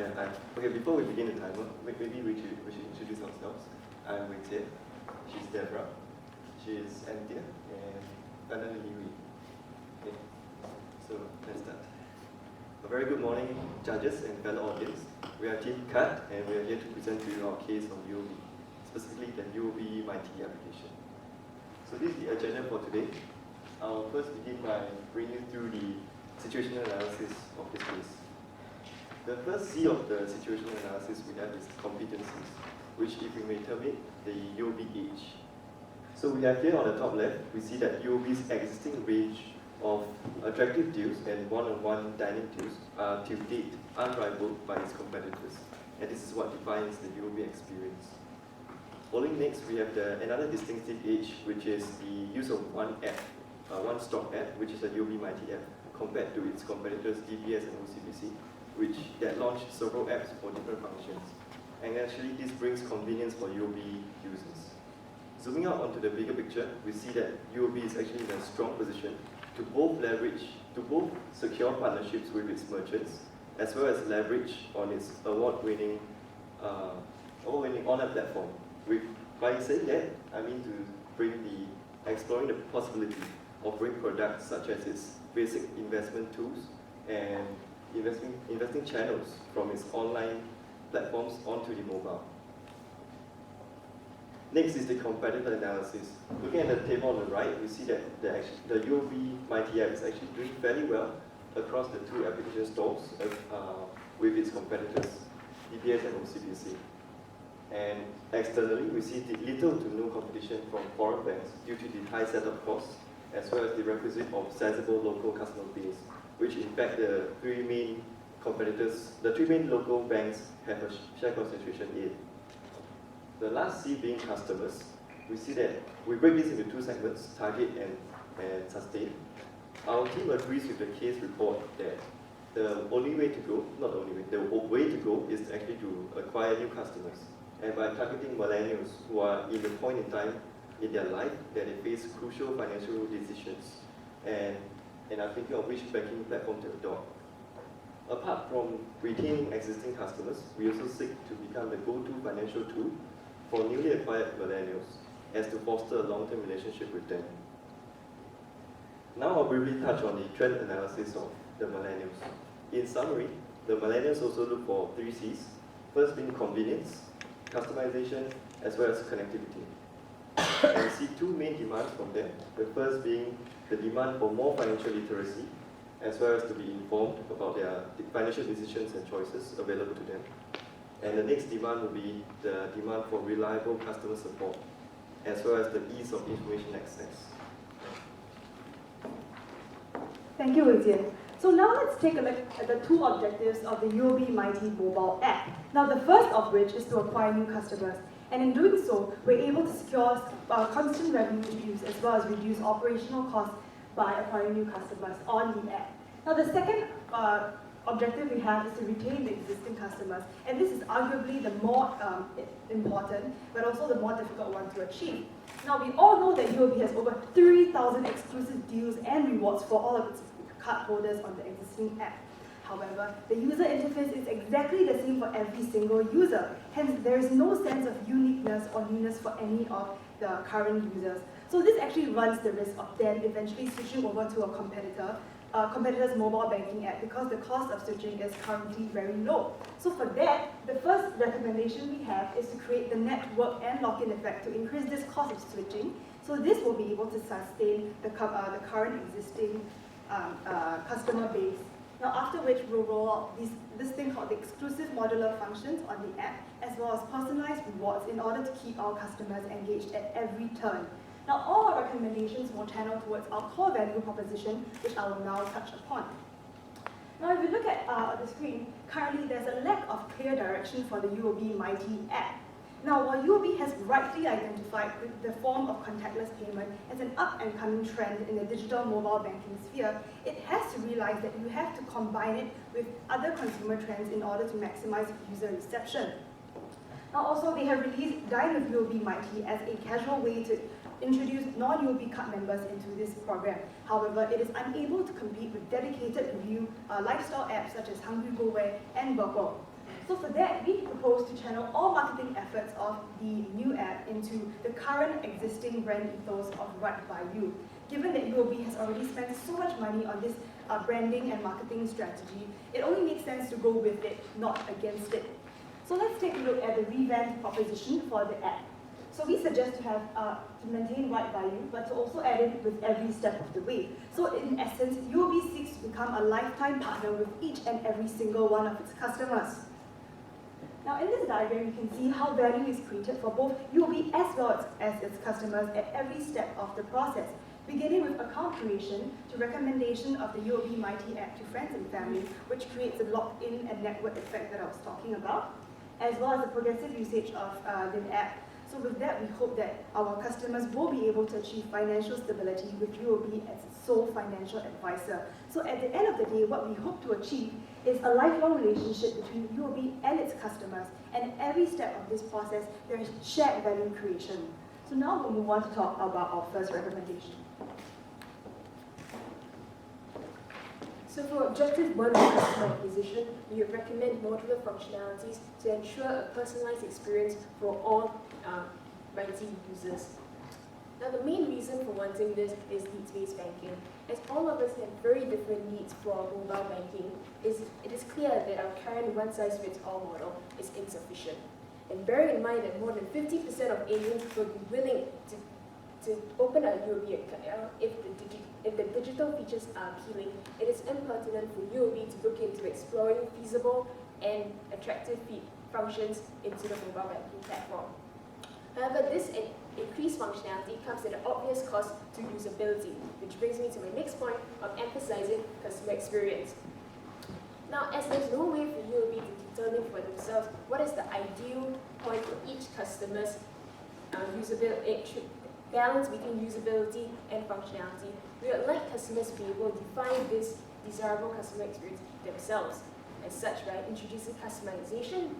have time. Okay, before we begin the timer, maybe we should introduce ourselves. I'm Quatre. She's Deborah. She's Anthea. And finally, Louis. Okay, so let's start. A very good morning, judges and fellow audience. We are Team Quatre, and we are here to present to you our case on UOB, specifically the UOB-MIT application. So this is the agenda for today. I'll first begin by bringing you through the situational analysis of this case. The first C of the situational analysis we have is competencies, which if we may term it, the UOB-H. So we have here on the top left, we see that UOB's existing range of attractive deals and one-on-one dining deals are to date unrivaled by its competitors. And this is what defines the UOB experience. Following next, we have another distinctive H, which is the use of one app, one-stop app, which is a UOB-MIT app, compared to its competitors DBS and OCBC, which launched several apps for different functions. And actually, this brings convenience for UOB users. Zooming out onto the bigger picture, we see that UOB is actually in a strong position to both secure partnerships with its merchants, as well as leverage on its award-winning online platform. By saying that, I mean to bring exploring the possibility of offering products such as its basic investment tools and investing channels from its online platforms onto the mobile. Next is the competitor analysis. Looking at the table on the right, we see that the UOB-MIT app is actually doing fairly well across the two application stores with its competitors, DBS and OCBC. And externally, we see little to no competition from foreign banks due to the high setup costs, as well as the requisite of sizable local customer base, which in fact the three main local banks have a share concentration in. The last C being customers, we see that we break this into two segments, target and sustain. Our team agrees with the case report that the way to go is actually to acquire new customers. And by targeting millennials who are in the point in time in their life that they face crucial financial decisions and are thinking of which banking platform to adopt. Apart from retaining existing customers, we also seek to become the go-to financial tool for newly acquired millennials as to foster a long-term relationship with them. Now I'll briefly touch on the trend analysis of the millennials. In summary, the millennials also look for three C's, first being convenience, customization, as well as connectivity. And we see two main demands from them. The first being the demand for more financial literacy, as well as to be informed about their financial decisions and choices available to them. And the next demand will be the demand for reliable customer support, as well as the ease of information access. Thank you, Wei-Jian. So now let's take a look at the two objectives of the UOB-MIT mobile app. Now the first of which is to acquire new customers. And in doing so, we're able to secure constant revenue streams as well as reduce operational costs by acquiring new customers on the app. Now the second objective we have is to retain the existing customers. And this is arguably the more important, but also the more difficult one to achieve. Now we all know that UOB has over 3,000 exclusive deals and rewards for all of its cardholders on the existing app. However, the user interface is exactly the same for every single user. Hence, there is no sense of uniqueness or newness for any of the current users. So this actually runs the risk of them eventually switching over to a competitor's mobile banking app because the cost of switching is currently very low. So for that, the first recommendation we have is to create the network and lock-in effect to increase this cost of switching. So this will be able to sustain the current existing customer base. Now after which we'll roll out this thing called the exclusive modular functions on the app, as well as personalized rewards in order to keep our customers engaged at every turn. Now all our recommendations will channel towards our core value proposition, which I will now touch upon. Now if you look at the screen, currently there's a lack of clear direction for the UOB-MIT app. Now, while UOB has rightly identified the form of contactless payment as an up-and-coming trend in the digital mobile banking sphere, it has to realize that you have to combine it with other consumer trends in order to maximize user reception. Now, also, they have released Dine with UOB-MIT as a casual way to introduce non-UOB card members into this program. However, it is unable to compete with dedicated review lifestyle apps such as Hungry Go Where and Burple. So for that, we propose to channel all marketing efforts of the new app into the current existing brand ethos of Right by You. Given that UOB has already spent so much money on this branding and marketing strategy, it only makes sense to go with it, not against it. So let's take a look at the revamped proposition for the app. So we suggest to have to maintain Right by You, but to also add it with every step of the way. So in essence, UOB seeks to become a lifetime partner with each and every single one of its customers. Now in this diagram, you can see how value is created for both UOB as well as its customers at every step of the process, beginning with account creation to recommendation of the UOB Mighty app to friends and family, which creates a lock-in and network effect that I was talking about, as well as the progressive usage of the app. So with that, we hope that our customers will be able to achieve financial stability with UOB as its sole financial advisor. So at the end of the day, what we hope to achieve is a lifelong relationship between UOB and its customers, and every step of this process, there is shared value creation. So now we'll move on to talk about our first recommendation. So for objective 1 of customer acquisition, we would recommend modular functionalities to ensure a personalized experience for all Mighty users. Now the main reason for wanting this is needs-based banking. As all of us have very different needs for our mobile banking, it is clear that our current one-size-fits-all model is insufficient. And bearing in mind that more than 50% of Asians will be willing to open a UOB account if the digital features are appealing, it is impertinent for UOB to look into exploring feasible and attractive functions into the mobile banking platform. However, this increased functionality comes at an obvious cost to usability, which brings me to my next point of emphasizing customer experience. Now, as there's no way for UOB to determine for themselves what is the ideal point for each customer's balance between usability and functionality, we would like customers to be able to define this desirable customer experience themselves. As such, by introducing customization,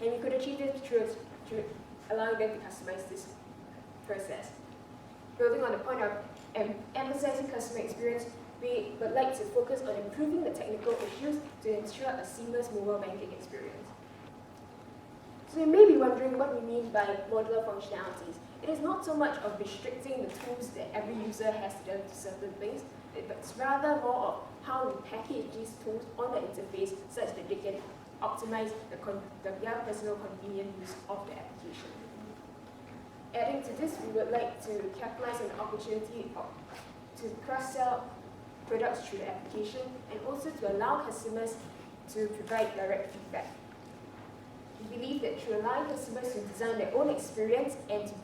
and we could achieve this through allowing them to customize this process. Building on the point of emphasizing customer experience, we would like to focus on improving the technical issues to ensure a seamless mobile banking experience. So you may be wondering what we mean by modular functionalities. It is not so much of restricting the tools that every user has to do to certain things, but it's rather more of how we package these tools on the interface such that they can optimize their personal convenient use of the application. Adding to this, we would like to capitalize on the opportunity to cross-sell products through the application and also to allow customers to provide direct feedback. We believe that through allowing customers to design their own experience and to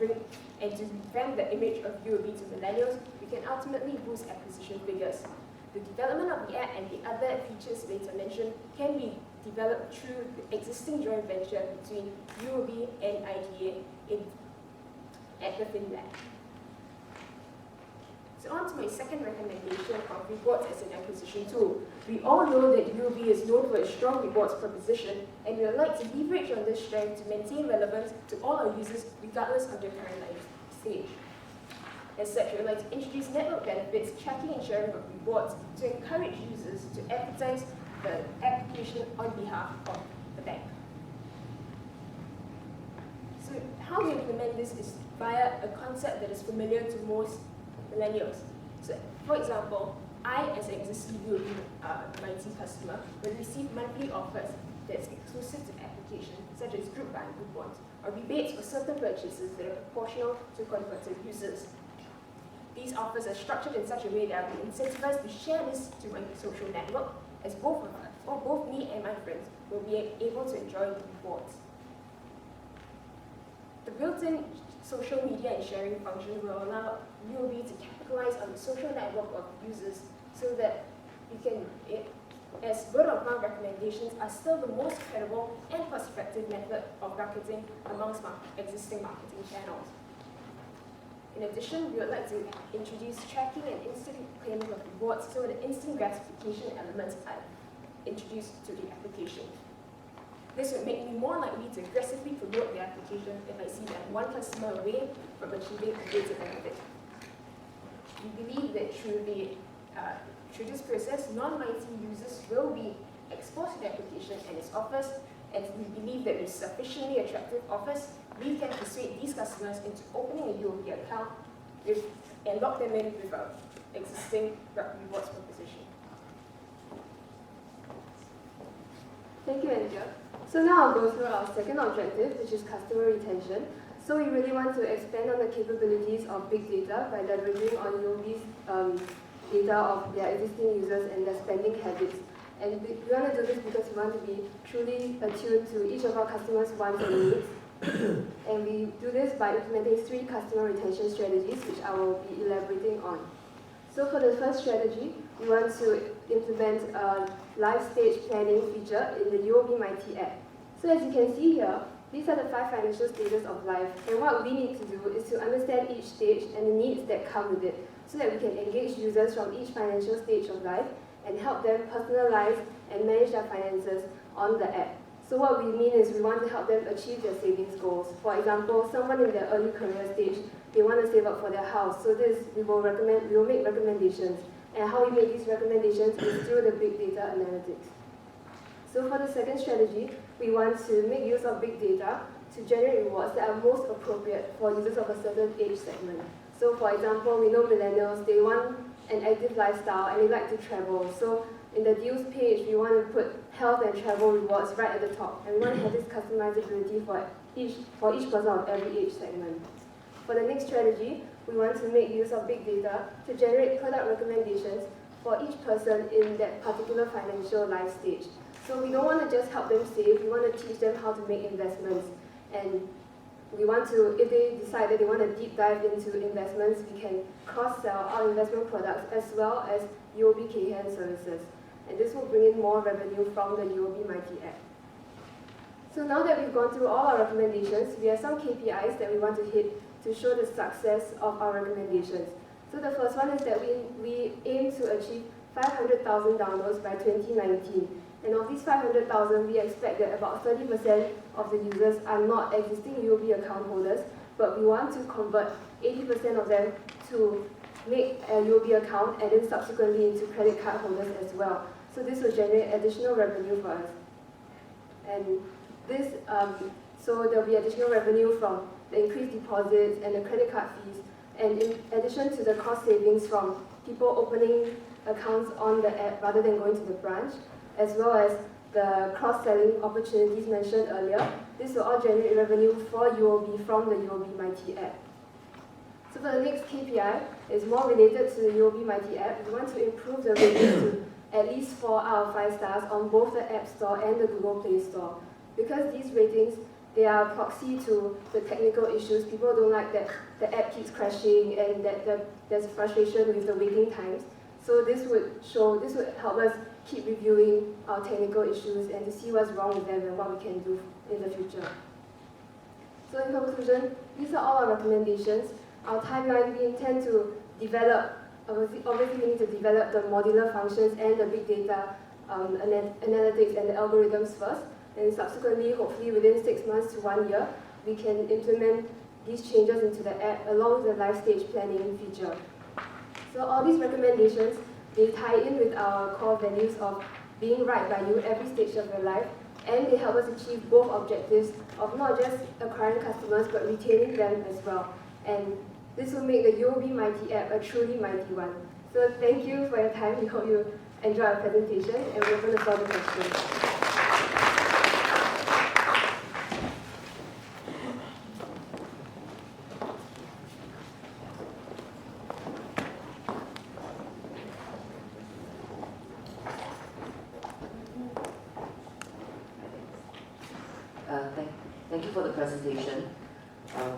revamp the image of UOB to millennials, we can ultimately boost acquisition figures. The development of the app and the other features later mentioned can be developed through the existing joint venture between UOB and IDA at the FinLab. So on to my second recommendation of rewards as an acquisition tool. We all know that UOB is known for its strong rewards proposition, and we would like to leverage on this strength to maintain relevance to all our users regardless of their current life stage. As such, we would like to introduce network benefits, tracking and sharing of rewards to encourage users to advertise the application on behalf of the bank. So how we implement this is via a concept that is familiar to most millennials. So, for example, I, as an existing UOB Mighty customer, will receive monthly offers that's exclusive to the application, such as group buy coupons, or rebates for certain purchases that are proportional to converted users. These offers are structured in such a way that I will be incentivized to share this to my social network, as both me and my friends will be able to enjoy the rewards. The built-in social media and sharing function will allow UOB to capitalize on the social network of users so that we can, as word of mouth recommendations are still the most credible and cost-effective method of marketing amongst existing marketing channels. In addition, we would like to introduce tracking and instant claiming of rewards so the instant gratification elements are introduced to the application. This would make me more likely to aggressively promote the application if I see that I'm one customer away from achieving a greater benefit. We believe that through this process, non-Mighty users will be exposed to the application and its offers, and we believe that with sufficiently attractive offers, we can persuade these customers into opening a UOB account and lock them in with our existing rewards proposition. Thank you, Andrea. So now I'll go through our second objective, which is customer retention. So we really want to expand on the capabilities of big data by leveraging on UOB's data of their existing users and their spending habits. And we want to do this because we want to be truly attuned to each of our customers' wants and needs. And we do this by implementing 3 customer retention strategies, which I will be elaborating on. So for the first strategy, we want to implement a life stage planning feature in the UOB-NUS app. So as you can see here, these are the 5 financial stages of life, and what we need to do is to understand each stage and the needs that come with it, so that we can engage users from each financial stage of life and help them personalize and manage their finances on the app. So what we mean is we want to help them achieve their savings goals. For example, someone in their early career stage, they want to save up for their house. So we will make recommendations. And how we make these recommendations is through the big data analytics. So for the second strategy, we want to make use of big data to generate rewards that are most appropriate for users of a certain age segment. So for example, we know millennials, they want an active lifestyle and they like to travel. So in the deals page, we want to put health and travel rewards right at the top. And we want to have this customizability for each person of every age segment. For the next strategy, we want to make use of big data to generate product recommendations for each person in that particular financial life stage. So we don't want to just help them save, we want to teach them how to make investments. And we want to, if they decide that they want to deep dive into investments, we can cross-sell our investment products as well as UOB Kay-Hian services. And this will bring in more revenue from the UOB-NUS app. So now that we've gone through all our recommendations, we have some KPIs that we want to hit to show the success of our recommendations. So the first one is that we aim to achieve 500,000 downloads by 2019. And of these 500,000, we expect that about 30% of the users are not existing UOB account holders, but we want to convert 80% of them to make a UOB account and then subsequently into credit card holders as well. So this will generate additional revenue for us. And this, so there will be additional revenue from the increased deposits and the credit card fees, and in addition to the cost savings from people opening accounts on the app rather than going to the branch, as well as the cross-selling opportunities mentioned earlier. This will all generate revenue for UOB from the UOB-NUS app. So for the next KPI is more related to the UOB-NUS app. We want to improve the ratings to at least 4 out of 5 stars on both the App Store and the Google Play Store. Because these ratings, they are proxy to the technical issues. People don't like that the app keeps crashing and that there's frustration with the waiting times. So this would help us keep reviewing our technical issues and to see what's wrong with them and what we can do in the future. So in conclusion, these are all our recommendations. Our timeline, we intend to develop, obviously we need to develop the modular functions and the big data analytics and the algorithms first. And subsequently, hopefully within 6 months to 1 year, we can implement these changes into the app along with the life stage planning feature. So all these recommendations, they tie in with our core values of being right by you every stage of your life, and they help us achieve both objectives of not just acquiring customers but retaining them as well. And this will make the UOB-NUS app a truly mighty one. So thank you for your time. We hope you enjoy our presentation, and we're open to further questions. Thank you for the presentation.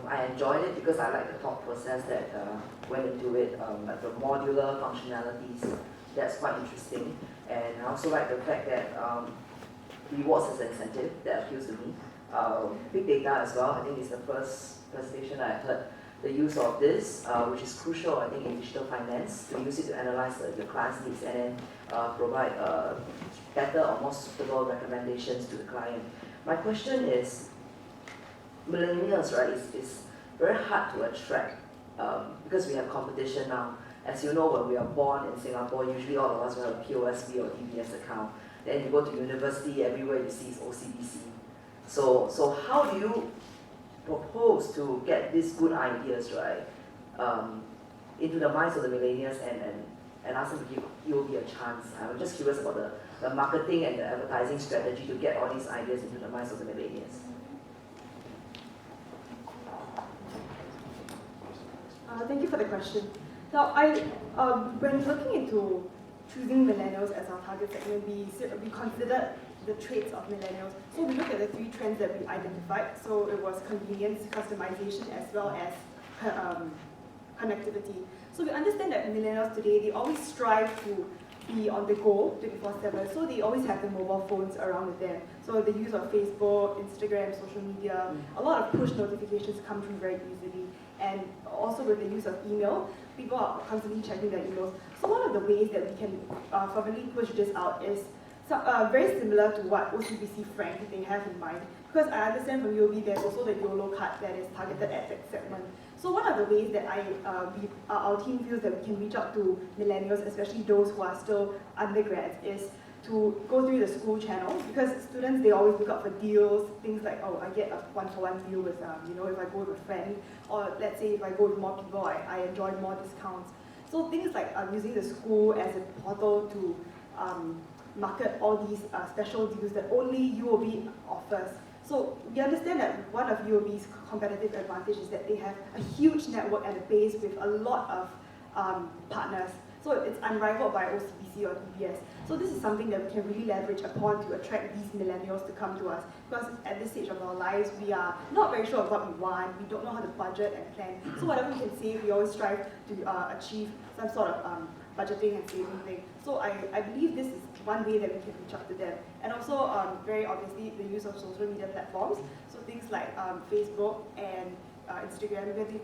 I enjoyed it because I like the thought process that went into it, like the modular functionalities. That's quite interesting. And I also like the fact that rewards as an incentive. That appeals to me. Big data as well. I think it's the first presentation I heard the use of this, which is crucial, I think, in digital finance, to use it to analyze your client's needs and then provide better or more suitable recommendations to the client. My question is, millennials, right, is very hard to attract because we have competition now. As you know, when we are born in Singapore, usually all of us will have a POSB or DBS account. Then you go to university, everywhere you see is OCBC. So how do you propose to get these good ideas, right, into the minds of the millennials and ask them to give UOB a chance? I'm just curious about the marketing and the advertising strategy to get all these ideas into the minds of the millennials. Thank you for the question. Now, when looking into choosing millennials as our target segment, we considered the traits of millennials. So we looked at the 3 trends that we identified. So it was convenience, customization, as well as connectivity. So we understand that millennials today, they always strive to be on the go 24/7. So they always have their mobile phones around with them. So the use of Facebook, Instagram, social media, a lot of push notifications come through very easily. And also with the use of email, people are constantly checking their emails. So one of the ways that we can fervently push this out is very similar to what OCBC Frank they have in mind. Because I understand from UOB there's also the YOLO card that is targeted at that segment. So one of the ways that our team feels that we can reach out to millennials, especially those who are still undergrads, is to go through the school channels, because students, they always look out for deals, things like, oh, I get a 1-for-1 deal with, if I go with a friend, or let's say if I go with more people, I enjoy more discounts. So things like using the school as a portal to market all these special deals that only UOB offers. So we understand that one of UOB's competitive advantage is that they have a huge network and a base with a lot of partners. So it's unrivaled by OCBC or DBS. So this is something that we can really leverage upon to attract these millennials to come to us. Because at this stage of our lives, we are not very sure of what we want. We don't know how to budget and plan. So whatever we can save, we always strive to achieve some sort of budgeting and saving thing. So I believe this is one way that we can reach out to them. And also, very obviously, the use of social media platforms. So things like Facebook and Instagram, where they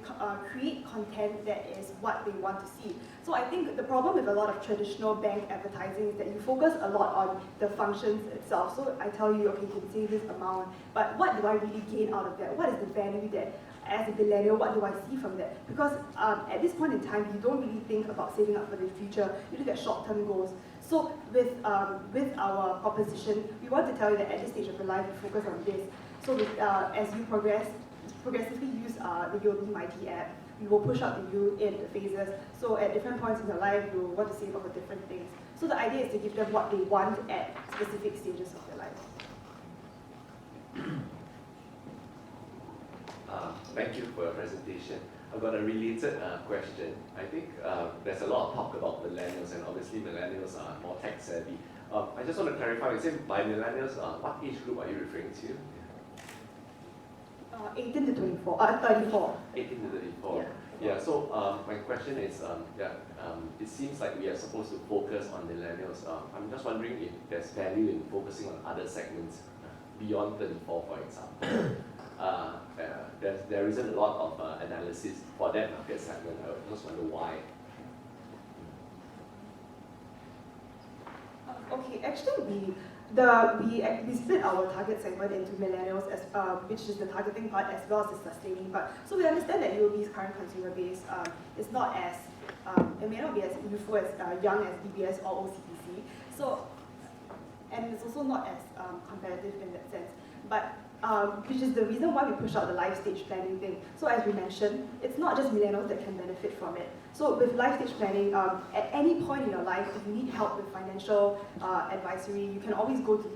create content that is what they want to see. So I think the problem with a lot of traditional bank advertising is that you focus a lot on the functions itself. So I tell you, okay, you can save this amount, but what do I really gain out of that? What is the value that, as a millennial, what do I see from that? Because at this point in time, you don't really think about saving up for the future. You look at short-term goals. So with our proposition, we want to tell you that at this stage of your life, you focus on this. So as you progressively use the UOB-NUS app, we will push out to you in the phases. So at different points in your life, you will want to save up for different things. So the idea is to give them what they want at specific stages of their life. Thank you for your presentation. I've got a related question. I think there's a lot of talk about millennials, and obviously millennials are more tech savvy. I just want to clarify, you said by millennials, what age group are you referring to? 18 to 34. 18 to 34. Yeah, so my question is, it seems like we are supposed to focus on millennials. I'm just wondering if there's value in focusing on other segments beyond 34, for example. There isn't a lot of analysis for that market segment. I just wonder why. Okay, actually we split our target segment into millennials, as which is the targeting part as well as the sustaining part. So we understand that UOB's current consumer base is not as it may not be as youthful as young as DBS or OCBC. So and it's also not as competitive in that sense. But which is the reason why we push out the life stage planning thing. So as we mentioned, it's not just millennials that can benefit from it. So with life stage planning, at any point in your life, if you need help with financial advisory, you can always go to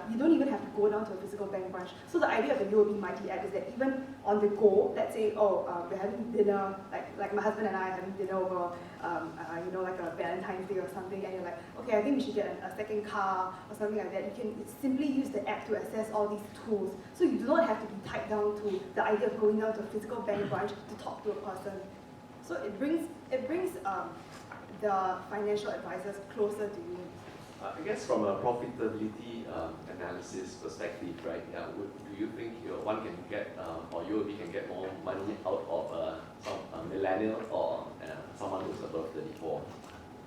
you don't even have to go down to a physical bank branch. So the idea of the UOB-NUS app is that even on the go, let's say, we're having dinner, like my husband and I are having dinner over, like a Valentine's Day or something, and you're like, okay, I think we should get a second car or something like that. You can simply use the app to access all these tools. So you do not have to be tied down to the idea of going down to a physical bank branch to talk to a person. So it brings the financial advisors closer to you. I guess from a profitability analysis perspective, right? Do you think one can get or UOB can get more money out of some millennial or someone who's above 34?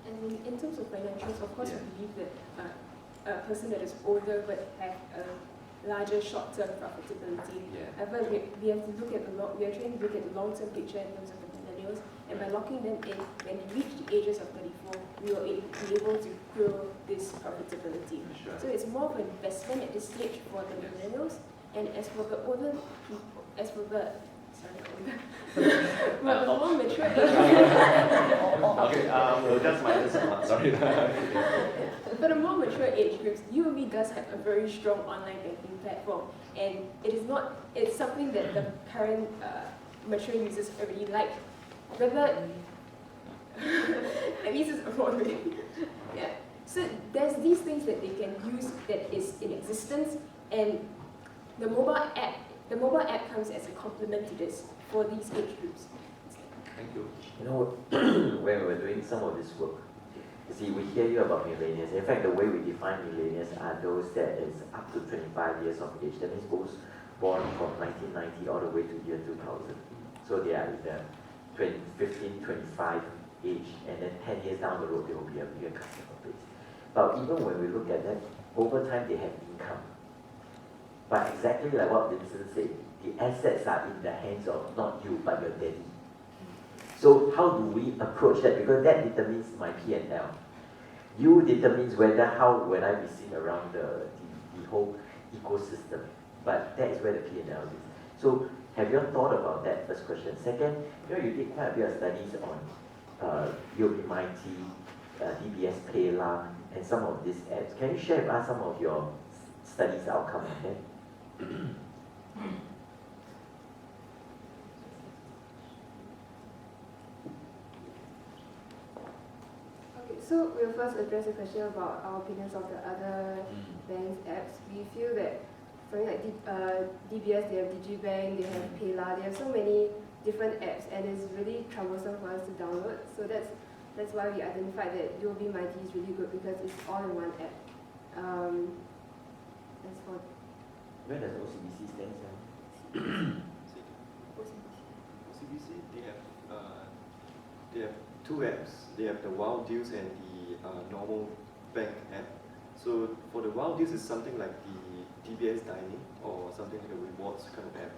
And in terms of financials, of course, we believe that a person that is older would have a larger short-term profitability. However, we have to look at we are trying to look at the long-term picture in terms of the millennials, And by locking them in, when they reach the ages of 34, we will be able to grow this profitability. Sure. So it's more of an investment at this stage for the millennials. And as for the older people, as for the but the more mature age Okay, we'll just minus one, sorry. for the more mature age groups, UOB does have a very strong online banking platform, and it's something that the current mature users already like. Whether at least it's affordable. Yeah. So there's these things that they can use that is in existence, and the mobile app comes as a complement to this for these age groups. Thank you. You know, when we're doing some of this work, you see, we hear you about millennials. In fact, the way we define millennials are those that is up to 25 years of age. That means those born from 1990 all the way to year 2000. So they are in the 15, 25 age, and then 10 years down the road, they will be a bigger customer base. But even when we look at that, over time they have income. But exactly like what Vincent said, the assets are in the hands of not you, but your daddy. So how do we approach that? Because that determines my P&L. You determines when I be seen around the whole ecosystem. But that is where the P&L is. So have you thought about that? First question. Second, you did quite a bit of studies on UOB-MIT, DBS Payla, and some of these apps. Can you share with us some of your studies outcome on that? Okay, so we'll first address the question about our opinions of the other banks' apps. We feel that something like DBS, they have DigiBank, they have Payla, they have so many different apps, and it's really troublesome for us to download. So that's why we identified that UOB-MIT is really good because it's all in one app. As for Where does OCBC stand now? OCBC, they have two apps. They have the Wild Deals and the normal bank app. So for the Wild Deals, it's something like the DBS Dining or something like a rewards kind of app.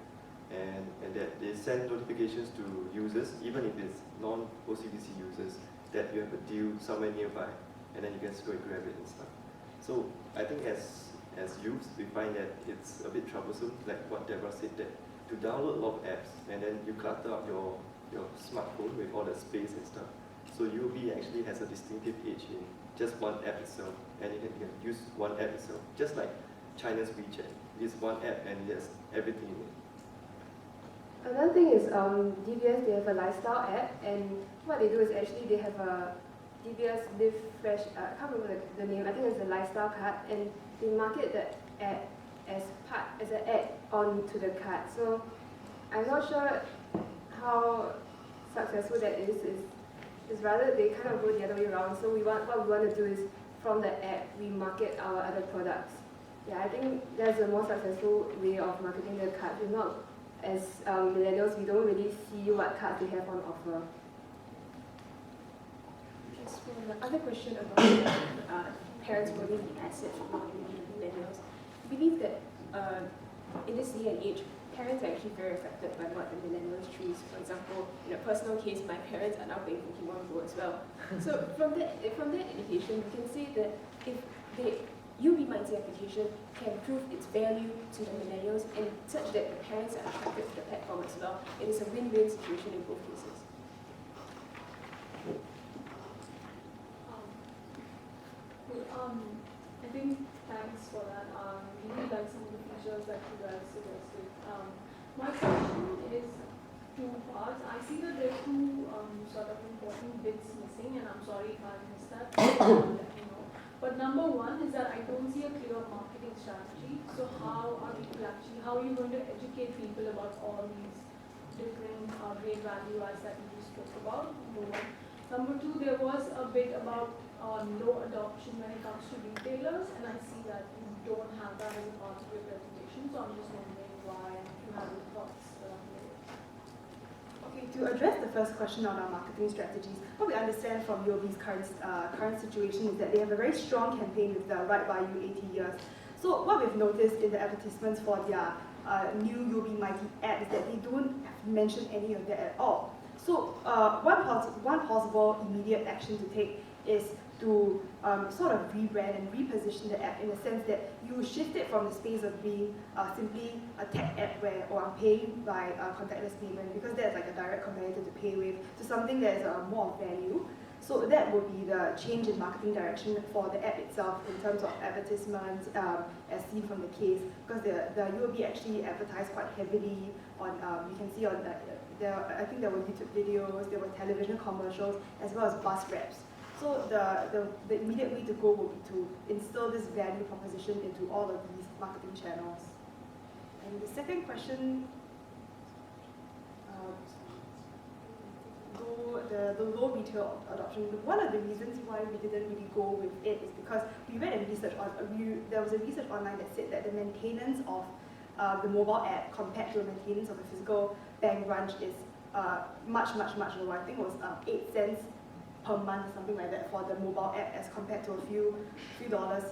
And that they send notifications to users, even if it's non-OCBC users, that you have a deal somewhere nearby, and then you can just go and grab it and stuff. So I think as youths, we find that it's a bit troublesome, like what Deborah said, that to download a lot of apps, and then you clutter up your smartphone with all the space and stuff. So UOB actually has a distinctive edge in just one app itself, and you can use one app itself, just like China's WeChat. It's one app and it has everything in it. another thing is DBS, they have a lifestyle app, and what they do is actually they have a DBS Live Fresh, I can't remember the name, I think it's a lifestyle card, and they market the app as an ad onto the card. So I'm not sure how successful that is. It's rather they kind of go the other way around. So what we want to do is from the app we market our other products. Yeah, I think that's a more successful way of marketing the card. We're not, as millennials, we don't really see what cards they have on offer. As for the other question about parents holding the assets of millennials, I believe that in this day and age, parents are actually very affected by what the millennials choose. For example, in a personal case, my parents are now playing Pokemon Go as well. So from that indication, we can say that if the UOB-MIT application can prove its value to the millennials and such that the parents are attracted to the platform as well, it is a win-win situation in both cases. I think thanks for that. Really like some of the features that you guys suggested. My question is two parts. I see that there are two sort of important bits missing, and I'm sorry if I missed that. Let me know. But number one is that I don't see a clear marketing strategy. So how are you going to educate people about all these different great value adds that you spoke about? Number one. Number two, there was a bit about low adoption when it comes to retailers, and I see that you don't have that as a part of your presentation, so I'm just wondering why, and if you have any thoughts around it. Okay, to address the first question on our marketing strategies, what we understand from UOB's current situation is that they have a very strong campaign with the Right by You 80 years. So what we've noticed in the advertisements for their new UOB-MIT app is that they don't mention any of that at all. So one possible immediate action to take is to sort of rebrand and reposition the app in the sense that you shift it from the space of being simply a tech app where I'm paying by contactless payment, because that's like a direct competitor to PayWave, to something that is more of value. So that would be the change in marketing direction for the app itself in terms of advertisements, as seen from the case, because the UOB actually advertised quite heavily on, you can see on I think there were YouTube videos, there were television commercials, as well as bus reps. So the immediate way to go would be to instill this value proposition into all of these marketing channels. And the second question, the low retail adoption. One of the reasons why we didn't really go with it is because we read a research on, there was a research online that said that the maintenance of the mobile app compared to the maintenance of a physical bank branch is much lower. I think it was 8 cents per month or something like that for the mobile app, as compared to a few dollars,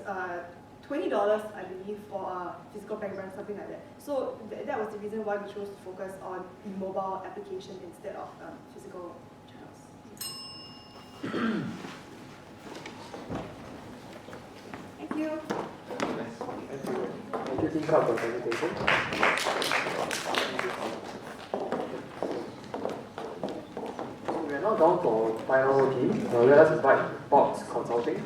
$20 I believe for a physical bank branch, something like that. So that was the reason why we chose to focus on the mobile application instead of physical channels. Thank you. Thank you, Team Cup, for the presentation. So we are now down for final team. Let us invite Box Consulting.